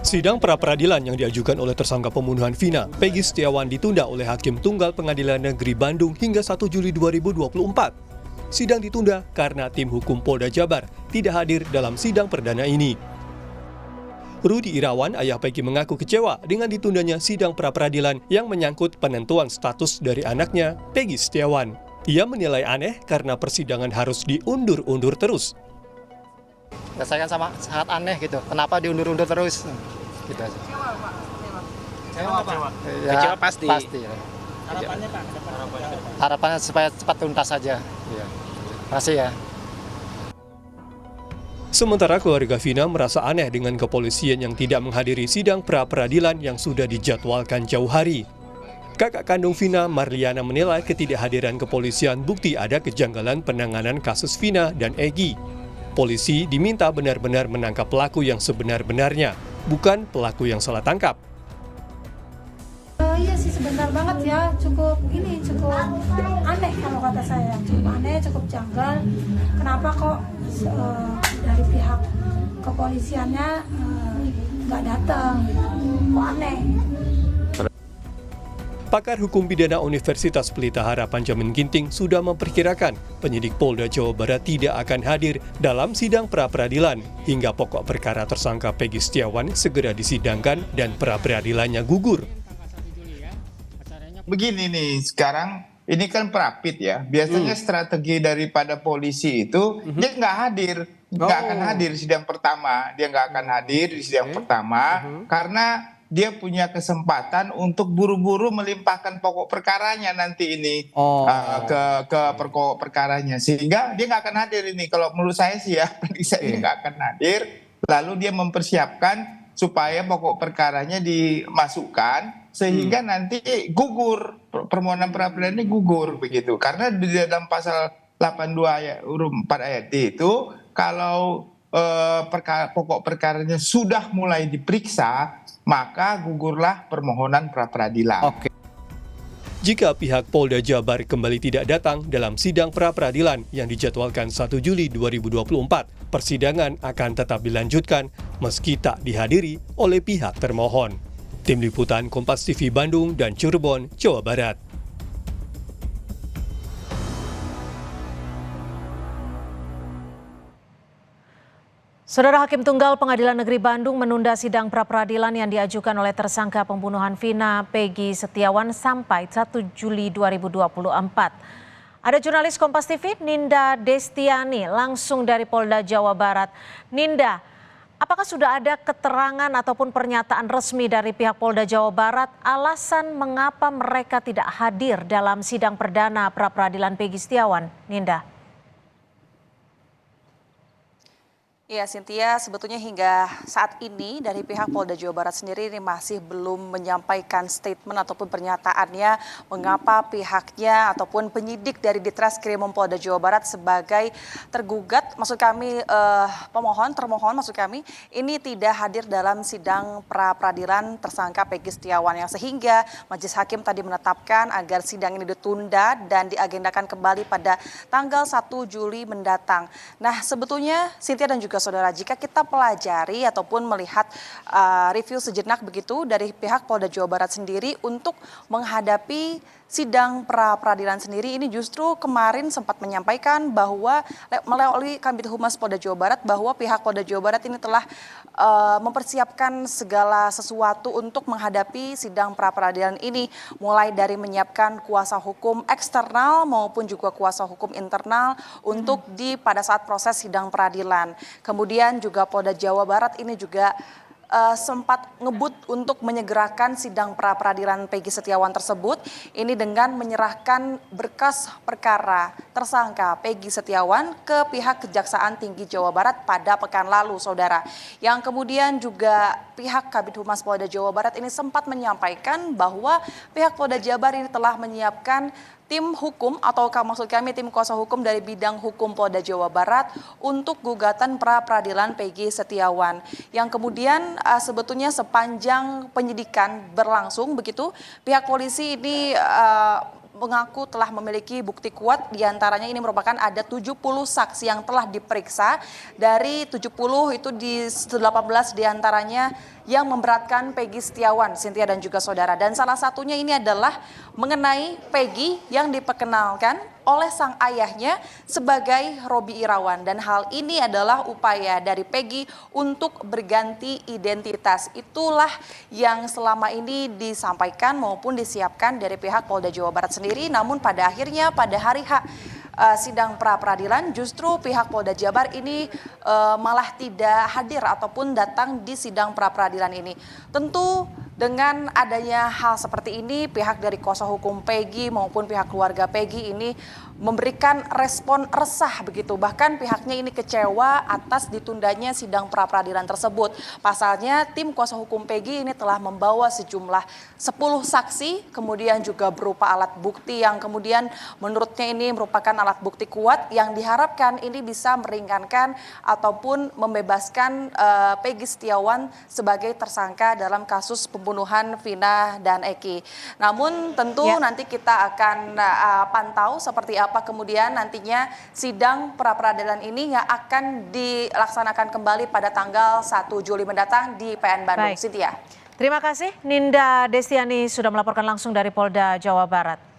Sidang pra-peradilan yang diajukan oleh tersangka pembunuhan Vina, Peggy Setiawan ditunda oleh Hakim Tunggal Pengadilan Negeri Bandung hingga 1 Juli 2024. Sidang ditunda karena tim hukum Polda Jabar tidak hadir dalam sidang perdana ini. Rudi Irawan, ayah Peggy, mengaku kecewa dengan ditundanya sidang pra-peradilan yang menyangkut penentuan status dari anaknya, Peggy Setiawan. Ia menilai aneh karena persidangan harus diundur-undur terus. Saya kan sangat aneh gitu, kenapa diundur-undur terus? Gitu aja. Kecewa Pak? Ya, Kecewa pasti. Ya. Harapannya Pak? Harapannya supaya cepat tuntas saja. Ya. Makasih ya. Sementara keluarga Vina merasa aneh dengan kepolisian yang tidak menghadiri sidang pra-peradilan yang sudah dijadwalkan jauh hari. Kakak kandung Vina, Marliana, menilai ketidakhadiran kepolisian bukti ada kejanggalan penanganan kasus Vina dan Egy. Polisi diminta benar-benar menangkap pelaku yang sebenar-benarnya, bukan pelaku yang salah tangkap. Iya sih, sebentar banget ya, cukup aneh kalau kata saya, cukup aneh, cukup janggal. Kenapa kok dari pihak kepolisiannya nggak datang? Kok aneh? Pakar Hukum Pidana Universitas Pelita Harapan Jamin Ginting sudah memperkirakan penyidik Polda Jawa Barat tidak akan hadir dalam sidang pra-peradilan hingga pokok perkara tersangka Peggy Setiawan segera disidangkan dan pra-peradilannya gugur. Begini nih, sekarang ini kan perapit ya. Biasanya strategi daripada polisi itu dia nggak hadir, nggak akan hadir di sidang pertama. Dia nggak akan hadir di sidang pertama karena dia punya kesempatan untuk buru-buru melimpahkan pokok perkaranya nanti ini ke pokok perkaranya, sehingga dia nggak akan hadir ini. Kalau menurut saya sih ya, dia nggak akan hadir. Lalu dia mempersiapkan supaya pokok perkaranya dimasukkan sehingga nanti gugur, permohonan pra-peradilan ini gugur begitu. Karena di dalam pasal 82 ayat huruf 4 ayat D itu kalau pokok perkaranya sudah mulai diperiksa, maka gugurlah permohonan pra-peradilan. Oke. Jika pihak Polda Jabar kembali tidak datang dalam sidang pra-peradilan yang dijadwalkan 1 Juli 2024, persidangan akan tetap dilanjutkan meski tak dihadiri oleh pihak termohon. Tim Liputan Kompas TV Bandung dan Cirebon, Jawa Barat. Saudara Hakim Tunggal Pengadilan Negeri Bandung menunda sidang pra-peradilan yang diajukan oleh tersangka pembunuhan Vina Peggy Setiawan sampai 1 Juli 2024. Ada jurnalis Kompas TV Ninda Destiani langsung dari Polda Jawa Barat. Ninda, apakah sudah ada keterangan ataupun pernyataan resmi dari pihak Polda Jawa Barat alasan mengapa mereka tidak hadir dalam sidang perdana pra-peradilan Peggy Setiawan? Ninda. Ya, Cynthia, sebetulnya hingga saat ini dari pihak Polda Jawa Barat sendiri ini masih belum menyampaikan statement ataupun pernyataannya mengapa pihaknya ataupun penyidik dari Ditreskrimum Polda Jawa Barat sebagai tergugat, maksud kami termohon maksud kami, ini tidak hadir dalam sidang pra-peradilan tersangka Peggy Setiawan, yang sehingga Majelis Hakim tadi menetapkan agar sidang ini ditunda dan diagendakan kembali pada tanggal 1 Juli mendatang. Nah, sebetulnya Cynthia dan juga saudara, jika kita pelajari ataupun melihat review sejenak begitu dari pihak Polda Jawa Barat sendiri untuk menghadapi sidang pra-peradilan sendiri, ini justru kemarin sempat menyampaikan bahwa melalui Kabid Humas Polda Jawa Barat bahwa pihak Polda Jawa Barat ini telah mempersiapkan segala sesuatu untuk menghadapi sidang pra-peradilan ini, mulai dari menyiapkan kuasa hukum eksternal maupun juga kuasa hukum internal untuk pada saat proses sidang peradilan. Kemudian juga Polda Jawa Barat ini juga sempat ngebut untuk menyegerakan sidang pra-peradilan Peggy Setiawan tersebut, ini dengan menyerahkan berkas perkara tersangka Peggy Setiawan ke pihak Kejaksaan Tinggi Jawa Barat pada pekan lalu, saudara. Yang kemudian juga pihak Kabid Humas Polda Jawa Barat ini sempat menyampaikan bahwa pihak Polda Jabar ini telah menyiapkan tim hukum atau maksud kami tim kuasa hukum dari bidang hukum Polda Jawa Barat untuk gugatan pra-peradilan Peggy Setiawan, yang kemudian sebetulnya sepanjang penyidikan berlangsung begitu, pihak polisi ini mengaku telah memiliki bukti kuat, diantaranya ini merupakan ada 70 saksi yang telah diperiksa. Dari 70 itu di 18 diantaranya yang memberatkan Peggy Setiawan, Cynthia dan juga saudara. Dan salah satunya ini adalah mengenai Peggy yang diperkenalkan oleh sang ayahnya sebagai Robi Irawan. Dan hal ini adalah upaya dari Peggy untuk berganti identitas. Itulah yang selama ini disampaikan maupun disiapkan dari pihak Polda Jawa Barat sendiri. Namun pada akhirnya pada hari sidang pra-peradilan justru pihak Polda Jabar ini malah tidak hadir ataupun datang di sidang pra-peradilan ini. Tentu dengan adanya hal seperti ini, pihak dari kuasa hukum Peggy maupun pihak keluarga Peggy ini memberikan respon resah begitu. Bahkan pihaknya ini kecewa atas ditundanya sidang pra-peradilan tersebut. Pasalnya tim kuasa hukum Peggy ini telah membawa sejumlah 10 saksi, kemudian juga berupa alat bukti yang kemudian menurutnya ini merupakan alat bukti kuat yang diharapkan ini bisa meringankan ataupun membebaskan Peggy Setiawan sebagai tersangka dalam kasus pembunuhan Vina dan Eki. Namun tentu nanti kita akan pantau seperti apa kemudian nantinya sidang pra-peradilan ini yang akan dilaksanakan kembali pada tanggal 1 Juli mendatang di PN Bandung. Baik. Cynthia. Terima kasih Ninda Destiani sudah melaporkan langsung dari Polda Jawa Barat.